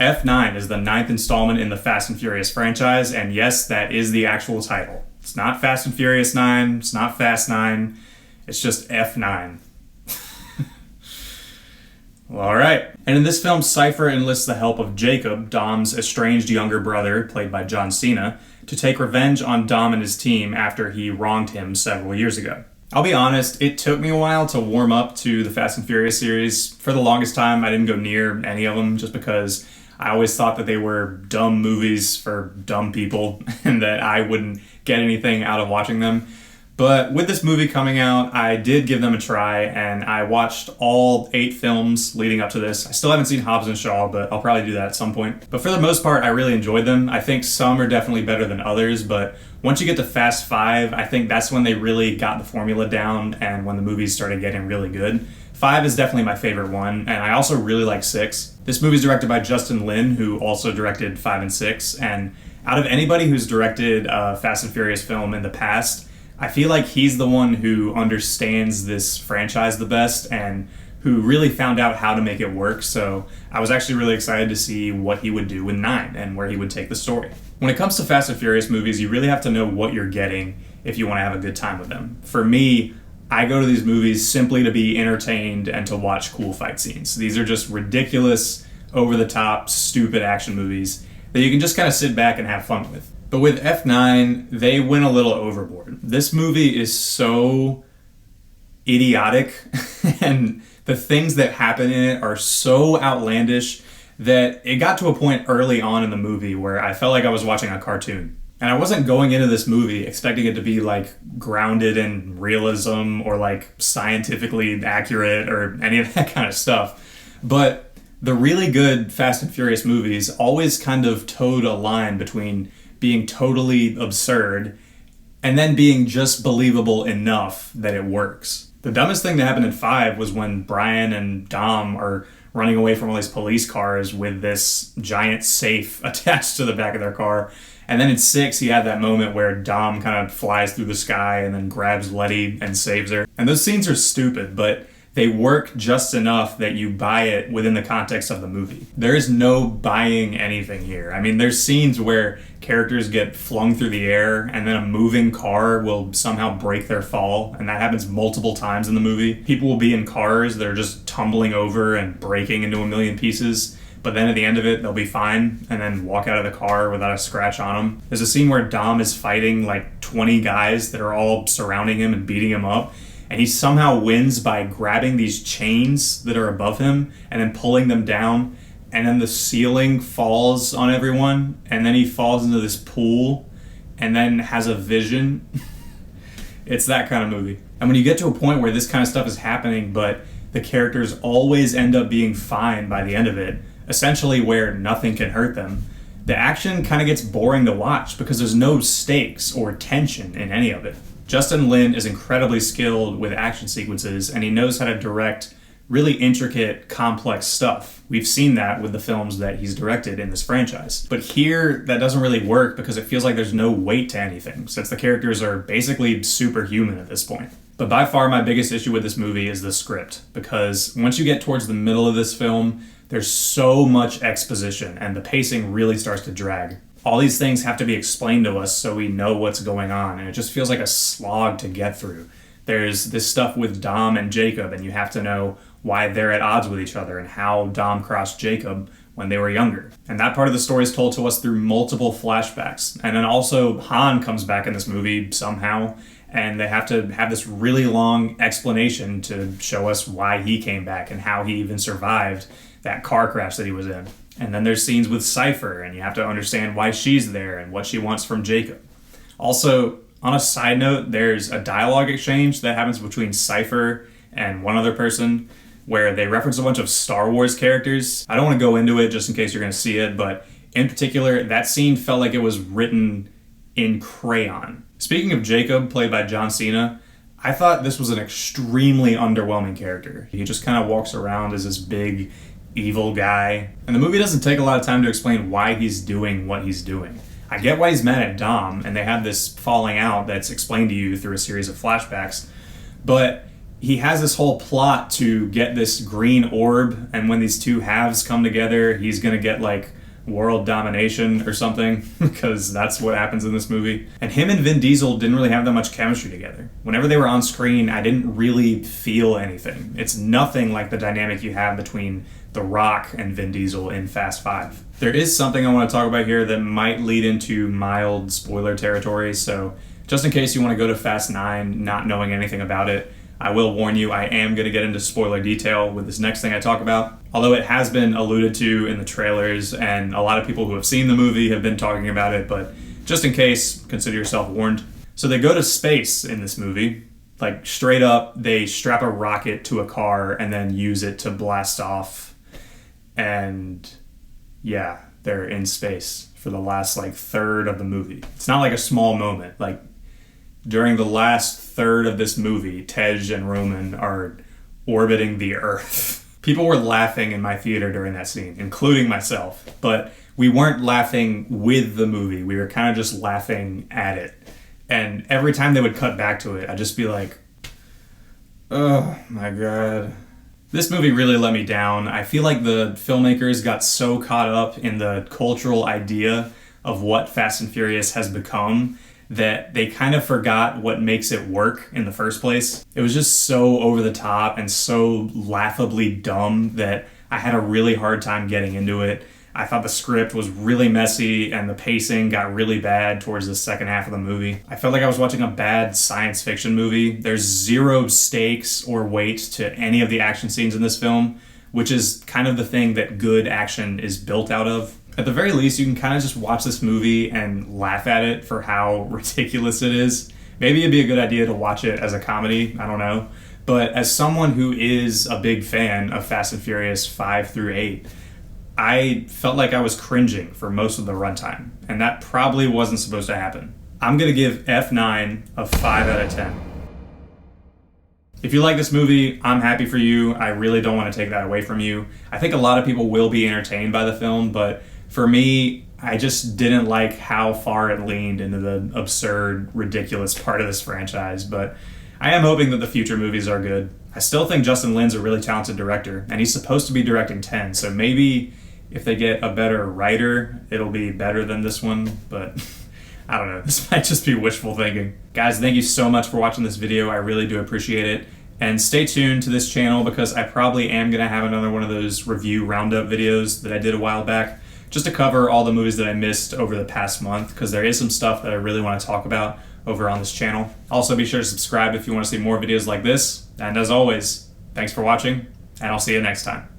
F9 is the ninth installment in the Fast and Furious franchise, and yes, that is the actual title. It's not Fast and Furious 9, it's not Fast 9, it's just F9. Well, alright. And in this film, Cypher enlists the help of Jacob, Dom's estranged younger brother, played by John Cena, to take revenge on Dom and his team after he wronged him several years ago. I'll be honest, it took me a while to warm up to the Fast and Furious series. For the longest time, I didn't go near any of them just because I always thought that they were dumb movies for dumb people and that I wouldn't get anything out of watching them. But with this movie coming out, I did give them a try, and I watched all 8 films leading up to this. I still haven't seen Hobbs and Shaw, but I'll probably do that at some point. But for the most part, I really enjoyed them. I think some are definitely better than others, but once you get to Fast 5, I think that's when they really got the formula down and when the movies started getting really good. 5 is definitely my favorite one, and I also really like 6. This movie is directed by Justin Lin, who also directed 5 and 6, and out of anybody who's directed a Fast and Furious film in the past, I feel like he's the one who understands this franchise the best and who really found out how to make it work, so I was actually really excited to see what he would do with 9 and where he would take the story. When it comes to Fast and Furious movies, you really have to know what you're getting if you want to have a good time with them. For me, I go to these movies simply to be entertained and to watch cool fight scenes. These are just ridiculous, over-the-top, stupid action movies that you can just kind of sit back and have fun with. But with F9, they went a little overboard. This movie is so idiotic, and the things that happen in it are so outlandish that it got to a point early on in the movie where I felt like I was watching a cartoon. And I wasn't going into this movie expecting it to be like grounded in realism or like scientifically accurate or any of that kind of stuff. But the really good Fast and Furious movies always kind of towed a line between being totally absurd and then being just believable enough that it works. The dumbest thing that happened in 5 was when Brian and Dom are running away from all these police cars with this giant safe attached to the back of their car. And then in 6, you had that moment where Dom kind of flies through the sky and then grabs Letty and saves her. And those scenes are stupid, but they work just enough that you buy it within the context of the movie. There is no buying anything here. I mean, there's scenes where characters get flung through the air and then a moving car will somehow break their fall, and that happens multiple times in the movie. People will be in cars that are just tumbling over and breaking into a million pieces, but then at the end of it, they'll be fine and then walk out of the car without a scratch on them. There's a scene where Dom is fighting like 20 guys that are all surrounding him and beating him up, and he somehow wins by grabbing these chains that are above him and then pulling them down, and then the ceiling falls on everyone, and then he falls into this pool and then has a vision. It's that kind of movie. And when you get to a point where this kind of stuff is happening, but the characters always end up being fine by the end of it, essentially where nothing can hurt them, the action kind of gets boring to watch because there's no stakes or tension in any of it. Justin Lin is incredibly skilled with action sequences, and he knows how to direct really intricate, complex stuff. We've seen that with the films that he's directed in this franchise. But here, that doesn't really work because it feels like there's no weight to anything, since the characters are basically superhuman at this point. But by far my biggest issue with this movie is the script, because once you get towards the middle of this film, there's so much exposition, and the pacing really starts to drag. All these things have to be explained to us so we know what's going on, and it just feels like a slog to get through. There's this stuff with Dom and Jacob, and you have to know why they're at odds with each other and how Dom crossed Jacob when they were younger. And that part of the story is told to us through multiple flashbacks. And then also Han comes back in this movie somehow, and they have to have this really long explanation to show us why he came back and how he even survived that car crash that he was in. And then there's scenes with Cypher, and you have to understand why she's there and what she wants from Jacob. Also, on a side note, there's a dialogue exchange that happens between Cypher and one other person where they reference a bunch of Star Wars characters. I don't want to go into it just in case you're going to see it, but in particular, that scene felt like it was written in crayon. Speaking of Jacob, played by John Cena, I thought this was an extremely underwhelming character. He just kind of walks around as this big, evil guy. And the movie doesn't take a lot of time to explain why he's doing what he's doing. I get why he's mad at Dom, and they have this falling out that's explained to you through a series of flashbacks, but he has this whole plot to get this green orb, and when these two halves come together, he's gonna get like world domination or something, because that's what happens in this movie. And him and Vin Diesel didn't really have that much chemistry together. Whenever they were on screen, I didn't really feel anything. It's nothing like the dynamic you have between The Rock and Vin Diesel in Fast 5. There is something I want to talk about here that might lead into mild spoiler territory, so just in case you want to go to Fast 9 not knowing anything about it, I will warn you, I am going to get into spoiler detail with this next thing I talk about. Although it has been alluded to in the trailers, and a lot of people who have seen the movie have been talking about it, but just in case, consider yourself warned. So they go to space in this movie. Like, straight up, they strap a rocket to a car and then use it to blast off. And yeah, they're in space for the last, like, third of the movie. It's not like a small moment. Like, during the last third of this movie, Tej and Roman are orbiting the Earth. People were laughing in my theater during that scene, including myself. But we weren't laughing with the movie. We were kind of just laughing at it. And every time they would cut back to it, I'd just be like, oh my God. This movie really let me down. I feel like the filmmakers got so caught up in the cultural idea of what Fast and Furious has become that they kind of forgot what makes it work in the first place. It was just so over the top and so laughably dumb that I had a really hard time getting into it. I thought the script was really messy and the pacing got really bad towards the second half of the movie. I felt like I was watching a bad science fiction movie. There's zero stakes or weight to any of the action scenes in this film, which is kind of the thing that good action is built out of. At the very least, you can kind of just watch this movie and laugh at it for how ridiculous it is. Maybe it'd be a good idea to watch it as a comedy, I don't know. But as someone who is a big fan of Fast and Furious 5 through 8, I felt like I was cringing for most of the runtime, and that probably wasn't supposed to happen. I'm going to give F9 a 5 out of 10. If you like this movie, I'm happy for you. I really don't want to take that away from you. I think a lot of people will be entertained by the film, but for me, I just didn't like how far it leaned into the absurd, ridiculous part of this franchise, but I am hoping that the future movies are good. I still think Justin Lin's a really talented director, and he's supposed to be directing 10, so maybe if they get a better writer, it'll be better than this one, but I don't know. This might just be wishful thinking. Guys, thank you so much for watching this video. I really do appreciate it. And stay tuned to this channel because I probably am going to have another one of those review roundup videos that I did a while back, just to cover all the movies that I missed over the past month, because there is some stuff that I really want to talk about over on this channel. Also, be sure to subscribe if you want to see more videos like this. And as always, thanks for watching, and I'll see you next time.